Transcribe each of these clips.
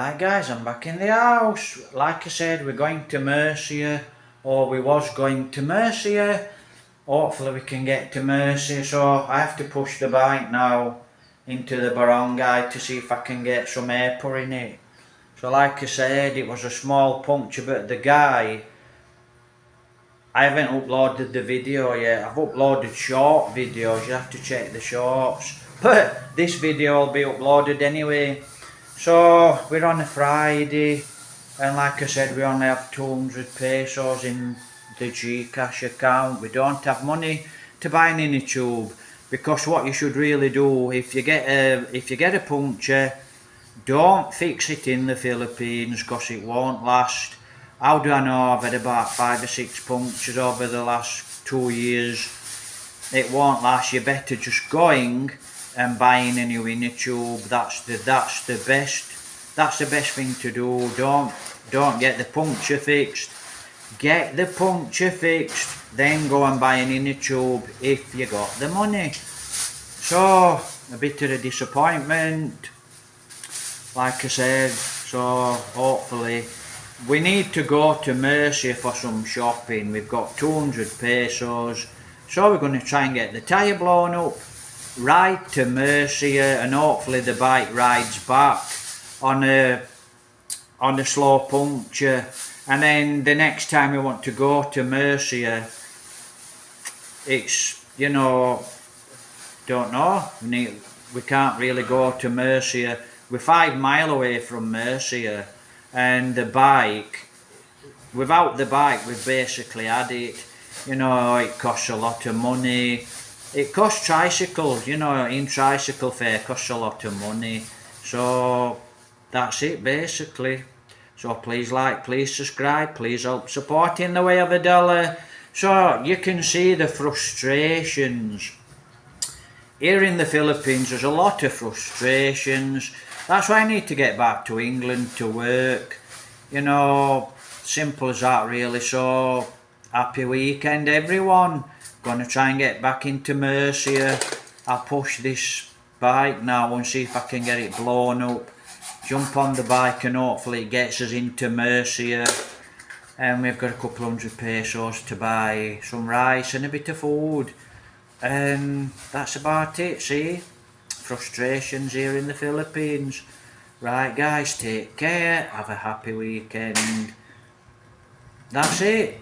Hi guys, I'm back in the house. Like I said, we're going to Murcia, or we was going to Murcia. Hopefully we can get to Murcia, so I have to push the bike now into the barangay to see if I can get some air in it. So like I said, it was a small puncture, but the guy, I haven't uploaded the video yet. I've uploaded short videos, you have to check the shorts. But this video will be uploaded anyway. So we're on a Friday, and like I said, we only have 200 pesos in the Gcash account. We don't have money to buy an inner tube, because what you should really do, if you get a puncture, don't fix it in the Philippines, because it won't last. How do I know? I've had about 5 or 6 punctures over the last 2 years. It won't last. You're better just going and buying a new inner tube. That's the best thing to do. Don't get the puncture fixed. Get the puncture fixed, then go and buy an inner tube if you got the money. So a bit of a disappointment, like I said. So hopefully we need to go to Murcia for some shopping. We've got 200 pesos, so we're going to try and get the tyre blown up, ride to Murcia, and hopefully the bike rides back on a slow puncture. And then the next time we want to go to Murcia, it's, don't know, we can't really go to Murcia. We're 5 miles away from Murcia, and the bike, without the bike we've basically had it. It costs a lot of money. It costs tricycles, in tricycle fare costs a lot of money. So that's it basically. So please like, please subscribe, please help support in the way of $1. So you can see the frustrations. Here in the Philippines there's a lot of frustrations. That's why I need to get back to England to work. Simple as that really. So happy weekend everyone. Gonna try and get back into Murcia. I'll push this bike now and see if I can get it blown up. Jump on the bike and hopefully it gets us into Murcia. And we've got a couple 100 pesos to buy some rice and a bit of food. And that's about it, see? Frustrations here in the Philippines. Right guys, take care, have a happy weekend. That's it.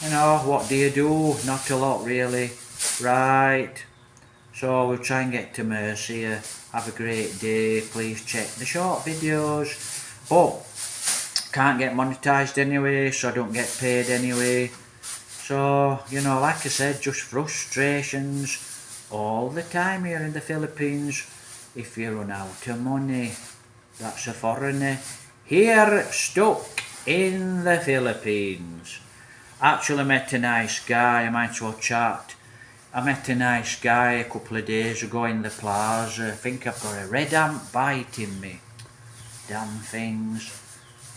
What do you do? Not a lot really. Right, so we'll try and get to Murcia. Have a great day. Please check the short videos. But can't get monetized anyway, so I don't get paid anyway. So like I said, just frustrations all the time here in the Philippines. If you run out of money, that's a foreigner here stuck in the Philippines. Actually met a nice guy. I might as well chat. I met a nice guy a couple of days ago in the plaza. I think I've got a red ant biting me. Damn things.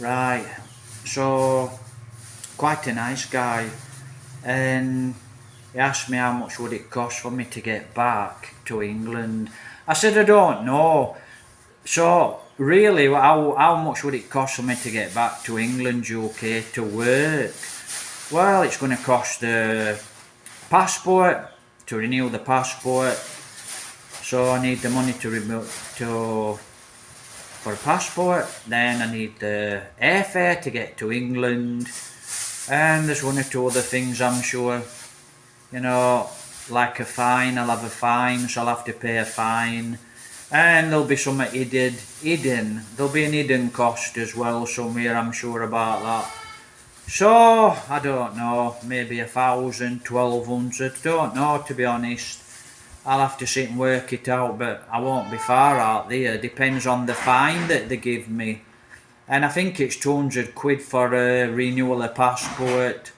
Right, so quite a nice guy, and he asked me how much would it cost for me to get back to England. I said I don't know. So really, how much would it cost for me to get back to England, UK, to work? Well, it's going to cost the passport, to renew the passport. So I need the money for a passport. Then I need the airfare to get to England. And there's 1 or 2 other things I'm sure. Like a fine, I'll have a fine, so I'll have to pay a fine. And there'll be some hidden. There'll be an hidden cost as well somewhere, I'm sure about that. So, I don't know, maybe 1,000, 1,200, don't know to be honest. I'll have to sit and work it out, but I won't be far out there. Depends on the fine that they give me. And I think it's 200 quid for a renewal of passport.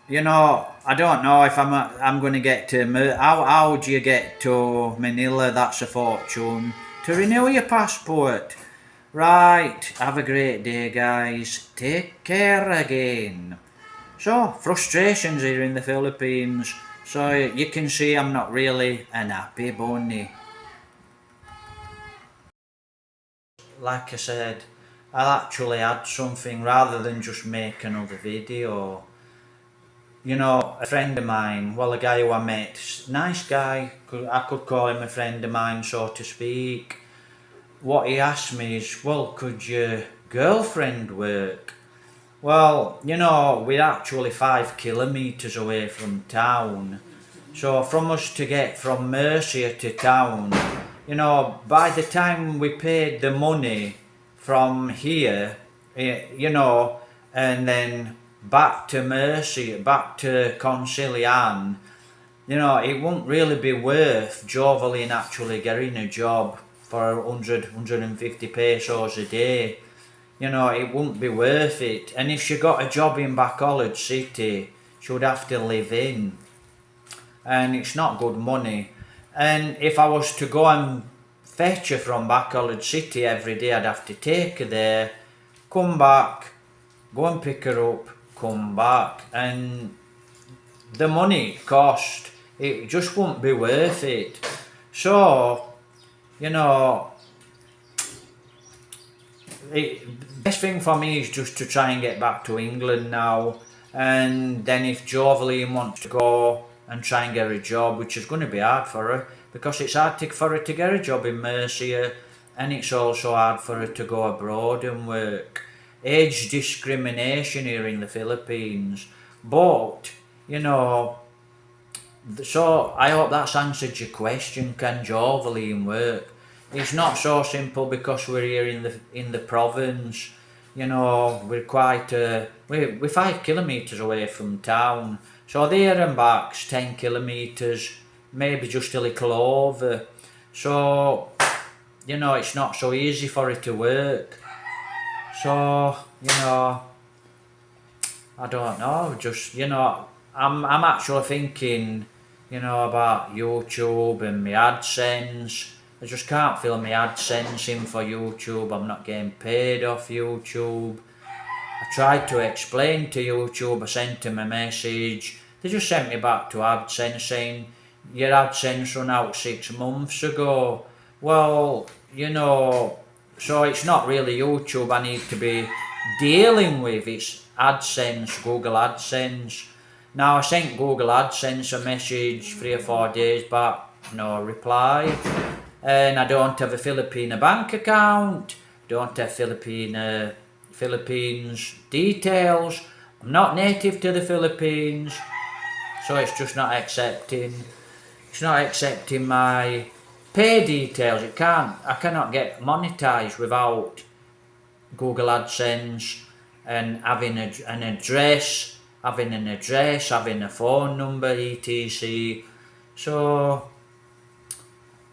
I don't know if I'm going to get to... How do you get to Manila? That's a fortune. To renew your passport. Right, have a great day guys. Take care again. So, frustrations here in the Philippines. So you can see I'm not really an happy bunny. like I said, I'll actually add something rather than just make another video. You know, a friend of mine, well, a guy who I met, nice guy, I could call him a friend of mine, so to speak. What he asked me is, well, could your girlfriend work? Well, you know, we're actually 5 kilometres away from town. So from us to get from Murcia to town, you know, by the time we paid the money from here, you know, and then back to Murcia, back to Concilian, you know, it won't really be worth Jovelin actually getting a job for 150 pesos a day. You know, it wouldn't be worth it. And if she got a job in Bacolod City, she would have to live in. And it's not good money. And if I was to go and fetch her from Bacolod City every day, I'd have to take her there, come back, go and pick her up, come back. And the money it cost, it just wouldn't be worth it. So, you know, the best thing for me is just to try and get back to England now, and then if Jovelin wants to go and try and get a job, which is going to be hard for her because it's hard for her to get a job in Murcia, and it's also hard for her to go abroad and work. Age discrimination here in the Philippines, but you know, so I hope that's answered your question. Can Jovelin work? It's not so simple because we're here in the province. You know, we're quite we're 5 kilometres away from town. So there and back's 10 kilometres, maybe just a little over. So, you know, it's not so easy for it to work. So, you know, I don't know. Just, you know, I'm actually thinking, you know, about YouTube and my AdSense. I just can't fill my AdSense in for YouTube. I'm not getting paid off YouTube. I tried to explain to YouTube. I sent them a message. They just sent me back to AdSense saying, your AdSense ran out 6 months ago. Well, you know, so it's not really YouTube I need to be dealing with. It's AdSense, Google AdSense. Now I sent Google AdSense a message 3 or 4 days back, no reply. And I don't have a Filipino bank account, don't have Philippines details, I'm not native to the Philippines, so it's just not accepting, my pay details. I cannot get monetized without Google AdSense and having an address, having a phone number, etc. So,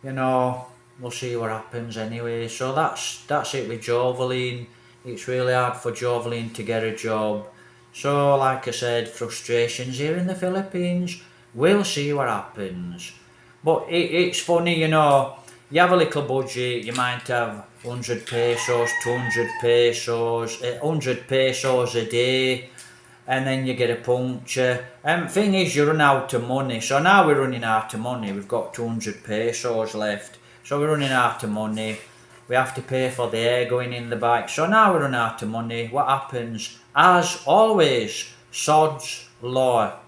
you know, we'll see what happens anyway. So that's it with Jovelin. It's really hard for Jovelin to get a job. So like I said, frustrations here in the Philippines. We'll see what happens. But it's funny, you know, you have a little budget, you might have 100 pesos, 200 pesos, 100 pesos a day, and then you get a puncture. Thing is, you run out of money. So now we're running out of money. We've got 200 pesos left. So we're running out of money. We have to pay for the air going in the bike. So now we run out of money. What happens? As always, Sod's Law.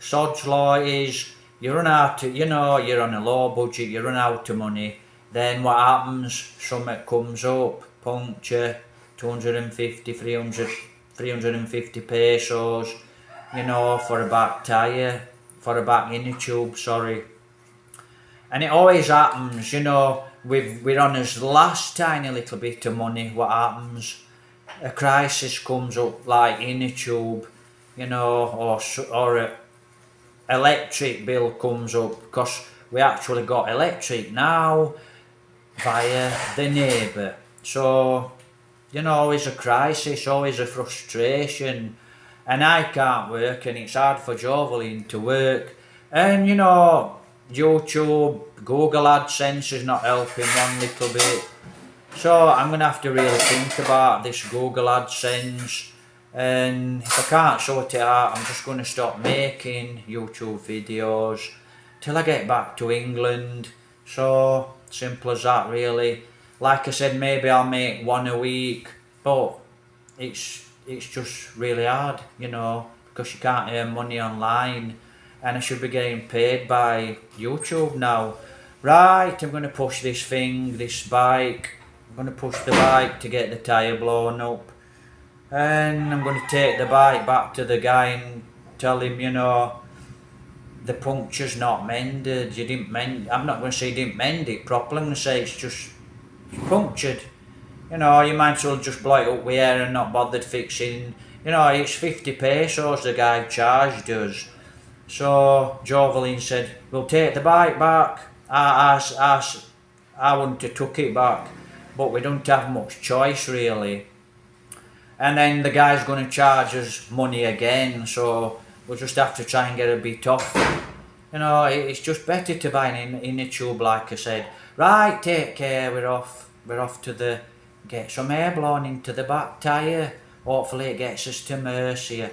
Sod's Law is you run out of, you know, you're on a low budget, you run out of money. Then what happens? Something comes up, puncture, 250, 350 pesos, you know, for a back tyre, for a back inner tube, sorry. And it always happens, you know, we're on his last tiny little bit of money. What happens? A crisis comes up, like inner tube, you know, or a electric bill comes up, because we actually got electric now via the neighbour. So, you know, always a crisis, always a frustration, and I can't work, and it's hard for Jovelin to work. And you know, YouTube, Google AdSense is not helping one little bit. So I'm going to have to really think about this Google AdSense, and if I can't sort it out, I'm just going to stop making YouTube videos till I get back to England. So simple as that really. like I said, maybe I'll make one a week, but it's just really hard, you know, because you can't earn money online, and I should be getting paid by YouTube now. Right, I'm gonna push this bike. I'm gonna push the bike to get the tyre blown up, and I'm gonna take the bike back to the guy and tell him, you know, the puncture's not mended. You didn't mend. I'm not gonna say you didn't mend it properly. I'm gonna say it's just punctured. You know, you might as well just blow it up with air and not bothered fixing. You know, it's 50 pesos the guy charged us. So Jovelin said, we'll take the bike back. I wouldn't have took it back, but we don't have much choice really. And then the guy's going to charge us money again, so we'll just have to try and get a bit off. You know, it's just better to buy an inner tube, like I said. Right, take care, we're off to the, get some air blown into the back tyre. Hopefully it gets us to Murcia.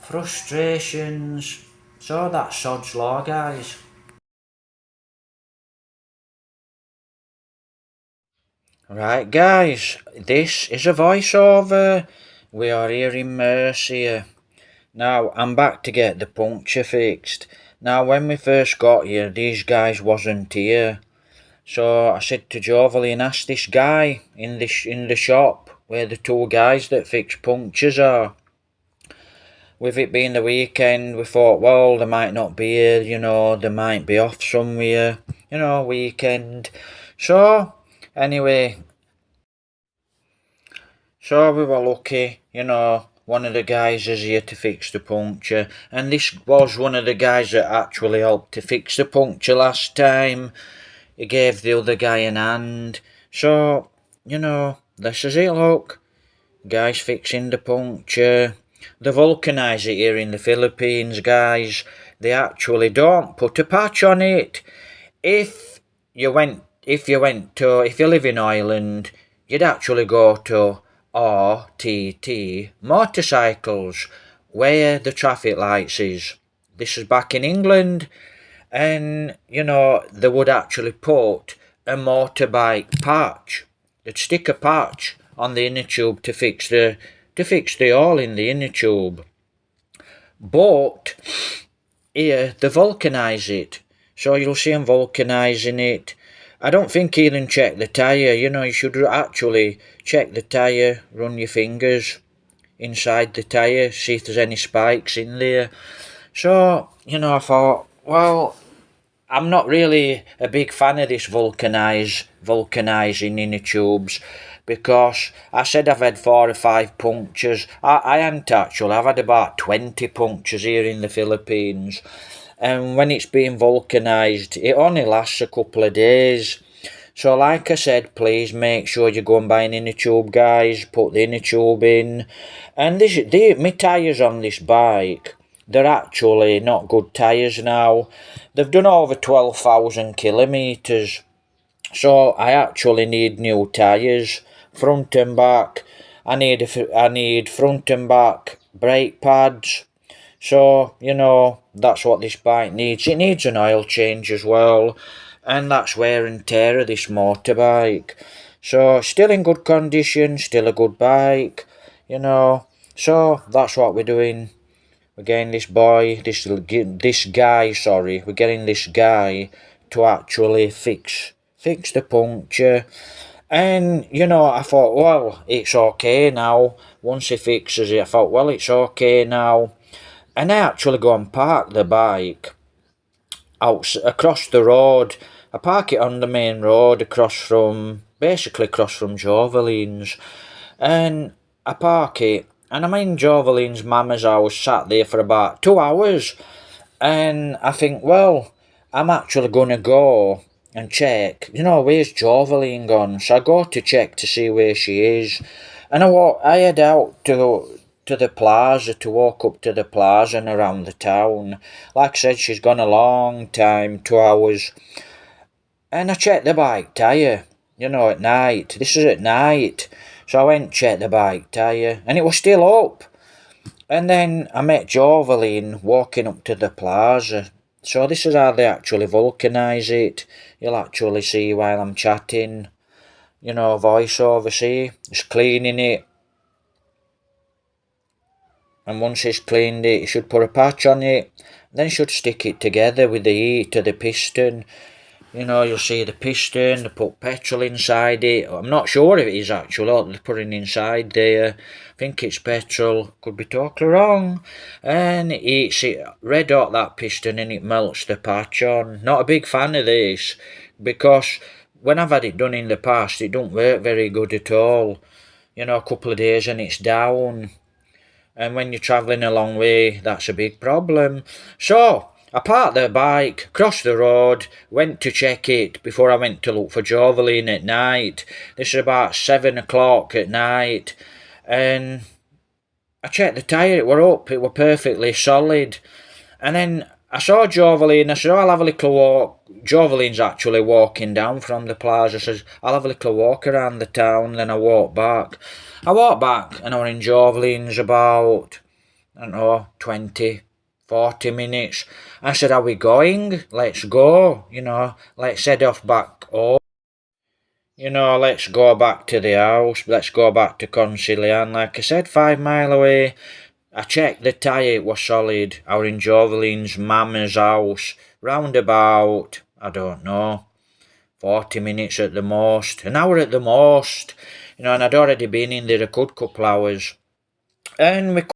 Frustrations. So that's sod's law, guys. Right, guys, this is a voiceover. We are here in Murcia. Now, I'm back to get the puncture fixed. Now, when we first got here, these guys wasn't here. So I said to Jovelin, ask this guy in the shop where the two guys that fix punctures are. With it being the weekend, we thought, well, they might not be here, you know, they might be off somewhere, you know, weekend. So, anyway, so we were lucky, you know, one of the guys is here to fix the puncture, and this was one of the guys that actually helped to fix the puncture last time. He gave the other guy an hand. So, you know, this is it, look. Guys fixing the puncture. They vulcanise it here in the Philippines, guys. They actually don't put a patch on it. If you live in Ireland, you'd actually go to RTT, motorcycles, where the traffic lights is. This is back in England, and you know they would actually put a motorbike patch. They'd stick a patch on the inner tube to fix the hole in the inner tube. But here they vulcanise it, so you'll see them vulcanising it. I don't think even check the tyre. You know, you should actually check the tyre, run your fingers inside the tyre, see if there's any spikes in there. So, you know, I thought, well, I'm not really a big fan of this vulcanising inner tubes, because I said I've had 4 or 5 punctures. I hadn't actually. I've had about 20 punctures here in the Philippines. And when it's being vulcanised, it only lasts a couple of days. So like I said, please make sure you go and buy an inner tube, guys. Put the inner tube in. And my tyres on this bike, they're actually not good tyres now. They've done over 12,000 kilometres. So I actually need new tyres, front and back. I need front and back brake pads. So, you know, that's what this bike needs. It needs an oil change as well. And that's wear and tear of this motorbike. So, still in good condition, still a good bike, you know. So, that's what we're doing. We're getting this guy, we're getting this guy to actually fix the puncture. And, you know, I thought, well, it's okay now. Once he fixes it, I thought, well, it's okay now. And I actually go and park the bike out across the road. I park it on the main road basically across from Jovelin's. And I park it, and I'm in Jovelin's mama's house, sat there for about 2 hours. And I think, well, I'm actually going to go and check, you know, where's Jovelin gone? So I go to check to see where she is. And I head out to the plaza, to walk up to the plaza and around the town. Like I said, she's gone a long time, 2 hours. And I checked the bike tyre, you know, at night. This is at night. So I went and checked the bike tyre, and it was still up. And then I met Jovelin walking up to the plaza. So this is how they actually vulcanise it. You'll actually see while I'm chatting. voiceover, see, he's cleaning it, and once he's cleaned it, he should put a patch on it, then he should stick it together with the heat to the piston. You'll see the piston, they put petrol inside it. I'm not sure if it is actually what they're putting inside there. I think it's petrol, could be totally wrong. And it heats it red hot, that piston, and it melts the patch on. Not a big fan of this, because when I've had it done in the past, it don't work very good at all. A couple of days and it's down. And when you're travelling a long way, that's a big problem. So, I parked the bike, crossed the road, went to check it before I went to look for Jovelin at night. This is about 7 o'clock at night, and I checked the tyre, it were up, it were perfectly solid. And then I saw Jovelin, I said, I'll have a little walk. Jovelin's actually walking down from the plaza. I says, I'll have a little walk around the town, then I walked back. I walked back and I was in Jovelin's about, 20, 40 minutes. I said, are we going? Let's go, let's head off back home. Let's go back to the house, let's go back to Concilian. Like I said, 5 mile away. I checked the tyre, it was solid. I was in Jovelin's mama's house, round about, I don't know, 40 minutes at the most, an hour at the most, and I'd already been in there a good couple hours. And we